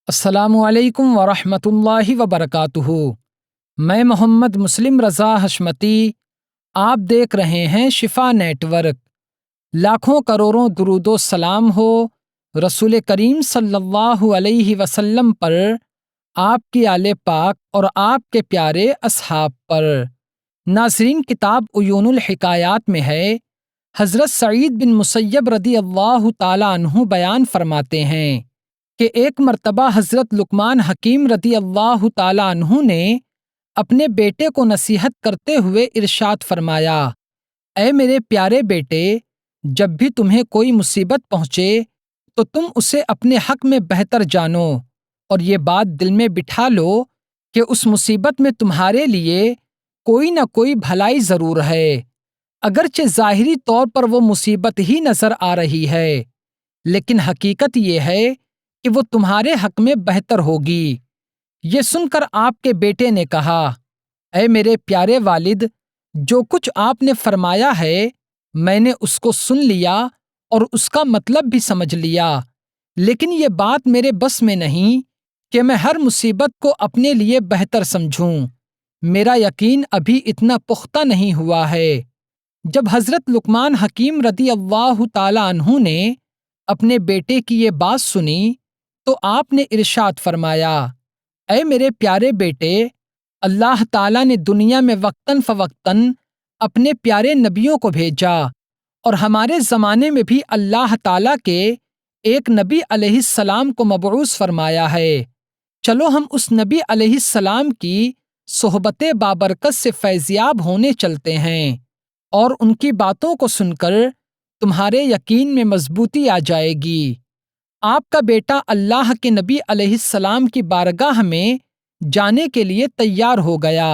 السلام علیکم ورحمۃ اللہ وبرکاتہ۔ میں محمد مسلم رضا حشمتی، آپ دیکھ رہے ہیں شفا نیٹ ورک۔ لاکھوں کروڑوں درود و سلام ہو رسول کریم صلی اللہ علیہ وسلم پر، آپ کی آل پاک اور آپ کے پیارے اصحاب پر۔ ناظرین، کتاب عیون الحکایات میں ہے، حضرت سعید بن مسیب رضی اللہ تعالیٰ عنہ بیان فرماتے ہیں کہ ایک مرتبہ حضرت لقمان حکیم رضی اللہ تعالیٰ عنہ نے اپنے بیٹے کو نصیحت کرتے ہوئے ارشاد فرمایا، اے میرے پیارے بیٹے، جب بھی تمہیں کوئی مصیبت پہنچے تو تم اسے اپنے حق میں بہتر جانو اور یہ بات دل میں بٹھا لو کہ اس مصیبت میں تمہارے لیے کوئی نہ کوئی بھلائی ضرور ہے، اگرچہ ظاہری طور پر وہ مصیبت ہی نظر آ رہی ہے، لیکن حقیقت یہ ہے کہ وہ تمہارے حق میں بہتر ہوگی۔ یہ سن کر آپ کے بیٹے نے کہا، اے میرے پیارے والد، جو کچھ آپ نے فرمایا ہے میں نے اس کو سن لیا اور اس کا مطلب بھی سمجھ لیا، لیکن یہ بات میرے بس میں نہیں کہ میں ہر مصیبت کو اپنے لیے بہتر سمجھوں۔ میرا یقین ابھی اتنا پختہ نہیں ہوا ہے۔ جب حضرت لقمان حکیم رضی اللہ تعالیٰ عنہ نے اپنے بیٹے کی یہ بات سنی تو آپ نے ارشاد فرمایا، اے میرے پیارے بیٹے، اللہ تعالیٰ نے دنیا میں وقتاً فوقتاً اپنے پیارے نبیوں کو بھیجا، اور ہمارے زمانے میں بھی اللہ تعالیٰ کے ایک نبی علیہ السلام کو مبعوث فرمایا ہے۔ چلو ہم اس نبی علیہ السلام کی صحبت بابرکت سے فیضیاب ہونے چلتے ہیں، اور ان کی باتوں کو سن کر تمہارے یقین میں مضبوطی آ جائے گی۔ آپ کا بیٹا اللہ کے نبی علیہ السلام کی بارگاہ میں جانے کے لیے تیار ہو گیا،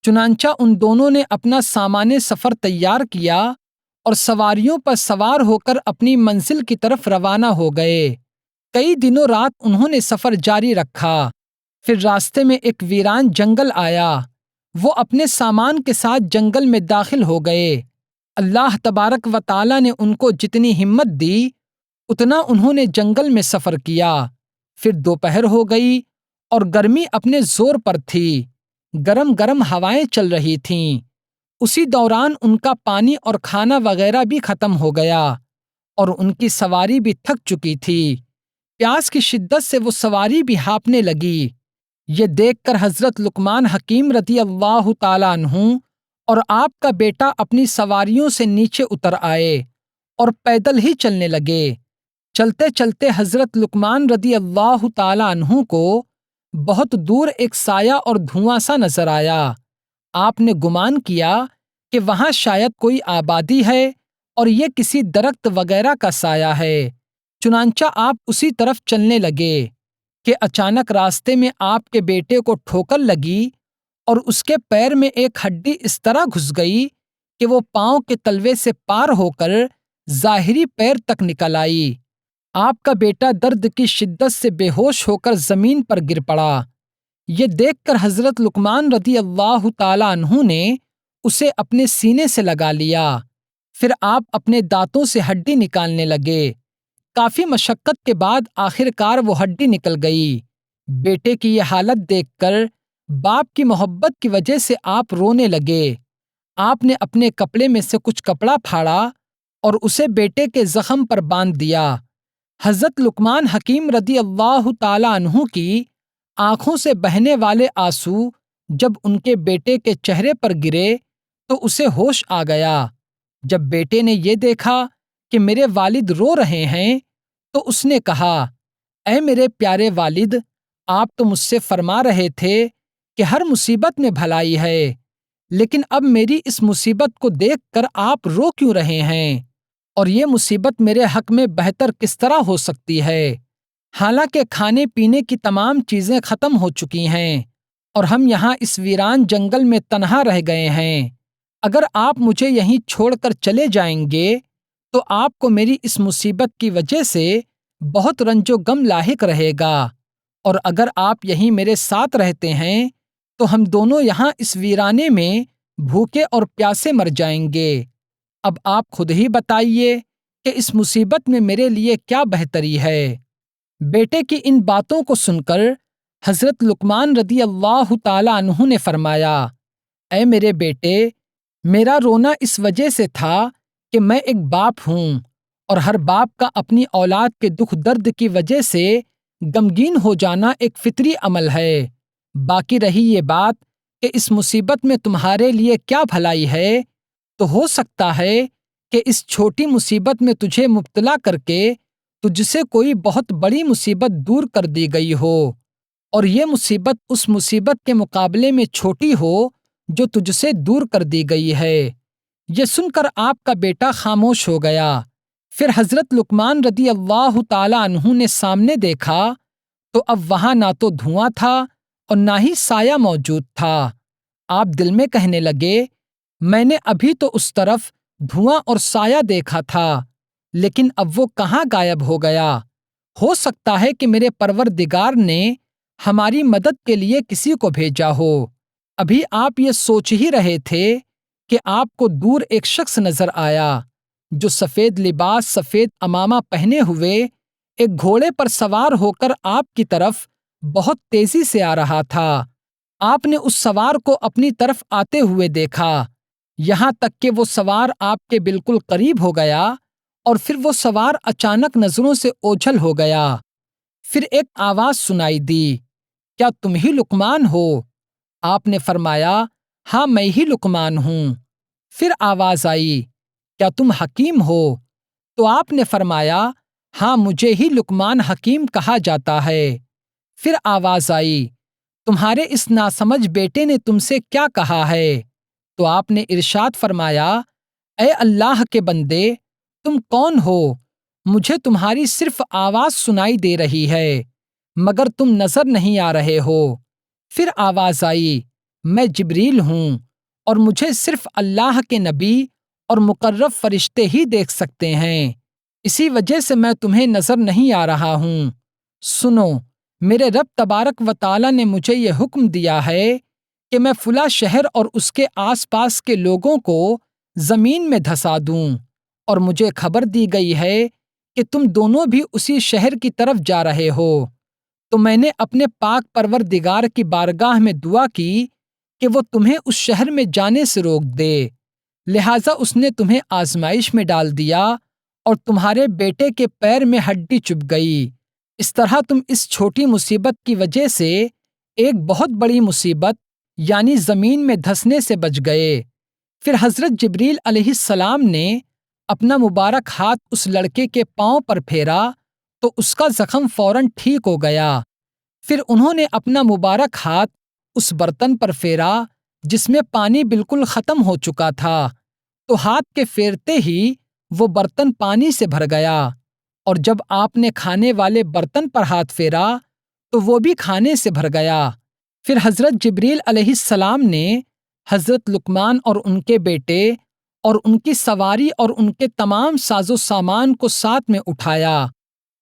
چنانچہ ان دونوں نے اپنا سامان سفر تیار کیا اور سواریوں پر سوار ہو کر اپنی منزل کی طرف روانہ ہو گئے۔ کئی دنوں رات انہوں نے سفر جاری رکھا، پھر راستے میں ایک ویران جنگل آیا۔ وہ اپنے سامان کے ساتھ جنگل میں داخل ہو گئے۔ اللہ تبارک و تعالیٰ نے ان کو جتنی ہمت دی اتنا انہوں نے جنگل میں سفر کیا۔ پھر دوپہر ہو گئی اور گرمی اپنے زور پر تھی، گرم گرم ہوائیں چل رہی تھیں۔ اسی دوران ان کا پانی اور کھانا وغیرہ بھی ختم ہو گیا اور ان کی سواری بھی تھک چکی تھی۔ پیاس کی شدت سے وہ سواری بھی ہانپنے لگی۔ یہ دیکھ کر حضرت لقمان حکیم رضی اللہ تعالیٰ عنہ اور آپ کا بیٹا اپنی سواریوں سے نیچے اتر آئے اور پیدل ہی چلنے لگے۔ چلتے چلتے حضرت لقمان رضی اللہ تعالیٰ عنہ کو بہت دور ایک سایہ اور دھواں سا نظر آیا۔ آپ نے گمان کیا کہ وہاں شاید کوئی آبادی ہے اور یہ کسی درخت وغیرہ کا سایہ ہے، چنانچہ آپ اسی طرف چلنے لگے کہ اچانک راستے میں آپ کے بیٹے کو ٹھوکر لگی اور اس کے پیر میں ایک ہڈی اس طرح گھس گئی کہ وہ پاؤں کے تلوے سے پار ہو کر ظاہری پیر تک نکل آئی۔ آپ کا بیٹا درد کی شدت سے بے ہوش ہو کر زمین پر گر پڑا۔ یہ دیکھ کر حضرت لقمان رضی اللہ تعالیٰ عنہ نے اسے اپنے سینے سے لگا لیا۔ پھر آپ اپنے دانتوں سے ہڈی نکالنے لگے۔ کافی مشقت کے بعد آخر کار وہ ہڈی نکل گئی۔ بیٹے کی یہ حالت دیکھ کر باپ کی محبت کی وجہ سے آپ رونے لگے۔ آپ نے اپنے کپڑے میں سے کچھ کپڑا پھاڑا اور اسے بیٹے کے زخم پر باندھ دیا۔ حضرت لقمان حکیم رضی اللہ تعالیٰ عنہ کی آنکھوں سے بہنے والے آنسو جب ان کے بیٹے کے چہرے پر گرے تو اسے ہوش آ گیا۔ جب بیٹے نے یہ دیکھا کہ میرے والد رو رہے ہیں تو اس نے کہا، اے میرے پیارے والد، آپ تو مجھ سے فرما رہے تھے کہ ہر مصیبت میں بھلائی ہے، لیکن اب میری اس مصیبت کو دیکھ کر آپ رو کیوں رہے ہیں؟ اور یہ مصیبت میرے حق میں بہتر کس طرح ہو سکتی ہے؟ حالانکہ کھانے پینے کی تمام چیزیں ختم ہو چکی ہیں اور ہم یہاں اس ویران جنگل میں تنہا رہ گئے ہیں۔ اگر آپ مجھے یہیں چھوڑ کر چلے جائیں گے تو آپ کو میری اس مصیبت کی وجہ سے بہت رنج و غم لاحق رہے گا، اور اگر آپ یہیں میرے ساتھ رہتے ہیں تو ہم دونوں یہاں اس ویرانے میں بھوکے اور پیاسے مر جائیں گے۔ اب آپ خود ہی بتائیے کہ اس مصیبت میں میرے لیے کیا بہتری ہے؟ بیٹے کی ان باتوں کو سن کر حضرت لقمان رضی اللہ تعالیٰ عنہ نے فرمایا، اے میرے بیٹے، میرا رونا اس وجہ سے تھا کہ میں ایک باپ ہوں اور ہر باپ کا اپنی اولاد کے دکھ درد کی وجہ سے غمگین ہو جانا ایک فطری عمل ہے۔ باقی رہی یہ بات کہ اس مصیبت میں تمہارے لیے کیا بھلائی ہے، تو ہو سکتا ہے کہ اس چھوٹی مصیبت میں تجھے مبتلا کر کے تجھ سے کوئی بہت بڑی مصیبت دور کر دی گئی ہو، اور یہ مصیبت اس مصیبت کے مقابلے میں چھوٹی ہو جو تجھ سے دور کر دی گئی ہے۔ یہ سن کر آپ کا بیٹا خاموش ہو گیا۔ پھر حضرت لقمان رضی اللہ تعالیٰ عنہ نے سامنے دیکھا تو اب وہاں نہ تو دھواں تھا اور نہ ہی سایہ موجود تھا۔ آپ دل میں کہنے لگے، میں نے ابھی تو اس طرف دھواں اور سایہ دیکھا تھا، لیکن اب وہ کہاں غائب ہو گیا؟ ہو سکتا ہے کہ میرے پروردگار نے ہماری مدد کے لیے کسی کو بھیجا ہو۔ ابھی آپ یہ سوچ ہی رہے تھے کہ آپ کو دور ایک شخص نظر آیا جو سفید لباس، سفید عمامہ پہنے ہوئے ایک گھوڑے پر سوار ہو کر آپ کی طرف بہت تیزی سے آ رہا تھا۔ آپ نے اس سوار کو اپنی طرف آتے ہوئے دیکھا، یہاں تک کہ وہ سوار آپ کے بالکل قریب ہو گیا اور پھر وہ سوار اچانک نظروں سے اوجھل ہو گیا۔ پھر ایک آواز سنائی دی، کیا تم ہی لقمان ہو؟ آپ نے فرمایا، ہاں میں ہی لقمان ہوں۔ پھر آواز آئی، کیا تم حکیم ہو؟ تو آپ نے فرمایا، ہاں مجھے ہی لقمان حکیم کہا جاتا ہے۔ پھر آواز آئی، تمہارے اس ناسمجھ بیٹے نے تم سے کیا کہا ہے؟ تو آپ نے ارشاد فرمایا، اے اللہ کے بندے، تم کون ہو؟ مجھے تمہاری صرف آواز سنائی دے رہی ہے مگر تم نظر نہیں آ رہے ہو۔ پھر آواز آئی، میں جبریل ہوں اور مجھے صرف اللہ کے نبی اور مقرب فرشتے ہی دیکھ سکتے ہیں، اسی وجہ سے میں تمہیں نظر نہیں آ رہا ہوں۔ سنو، میرے رب تبارک و تعالیٰ نے مجھے یہ حکم دیا ہے کہ میں فلاں شہر اور اس کے آس پاس کے لوگوں کو زمین میں دھسا دوں، اور مجھے خبر دی گئی ہے کہ تم دونوں بھی اسی شہر کی طرف جا رہے ہو۔ تو میں نے اپنے پاک پروردگار کی بارگاہ میں دعا کی کہ وہ تمہیں اس شہر میں جانے سے روک دے، لہٰذا اس نے تمہیں آزمائش میں ڈال دیا اور تمہارے بیٹے کے پیر میں ہڈی چبھ گئی۔ اس طرح تم اس چھوٹی مصیبت کی وجہ سے ایک بہت بڑی مصیبت یعنی زمین میں دھسنے سے بچ گئے۔ پھر حضرت جبریل علیہ السلام نے اپنا مبارک ہاتھ اس لڑکے کے پاؤں پر پھیرا تو اس کا زخم فوراً ٹھیک ہو گیا۔ پھر انہوں نے اپنا مبارک ہاتھ اس برتن پر پھیرا جس میں پانی بالکل ختم ہو چکا تھا، تو ہاتھ کے پھیرتے ہی وہ برتن پانی سے بھر گیا، اور جب آپ نے کھانے والے برتن پر ہاتھ پھیرا تو وہ بھی کھانے سے بھر گیا۔ پھر حضرت جبریل علیہ السلام نے حضرت لقمان اور ان کے بیٹے اور ان کی سواری اور ان کے تمام ساز و سامان کو ساتھ میں اٹھایا،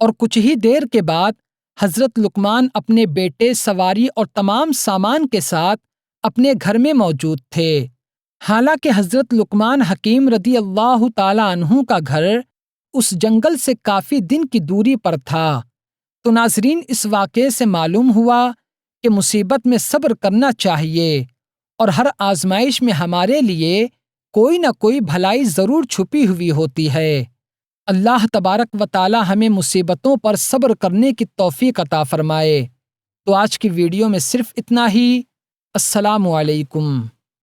اور کچھ ہی دیر کے بعد حضرت لقمان اپنے بیٹے، سواری اور تمام سامان کے ساتھ اپنے گھر میں موجود تھے۔ حالانکہ حضرت لقمان حکیم رضی اللہ تعالیٰ عنہ کا گھر اس جنگل سے کافی دن کی دوری پر تھا۔ تو ناظرین، اس واقعے سے معلوم ہوا کہ مصیبت میں صبر کرنا چاہیے، اور ہر آزمائش میں ہمارے لیے کوئی نہ کوئی بھلائی ضرور چھپی ہوئی ہوتی ہے۔ اللہ تبارک و تعالی ہمیں مصیبتوں پر صبر کرنے کی توفیق عطا فرمائے۔ تو آج کی ویڈیو میں صرف اتنا ہی۔ السلام علیکم۔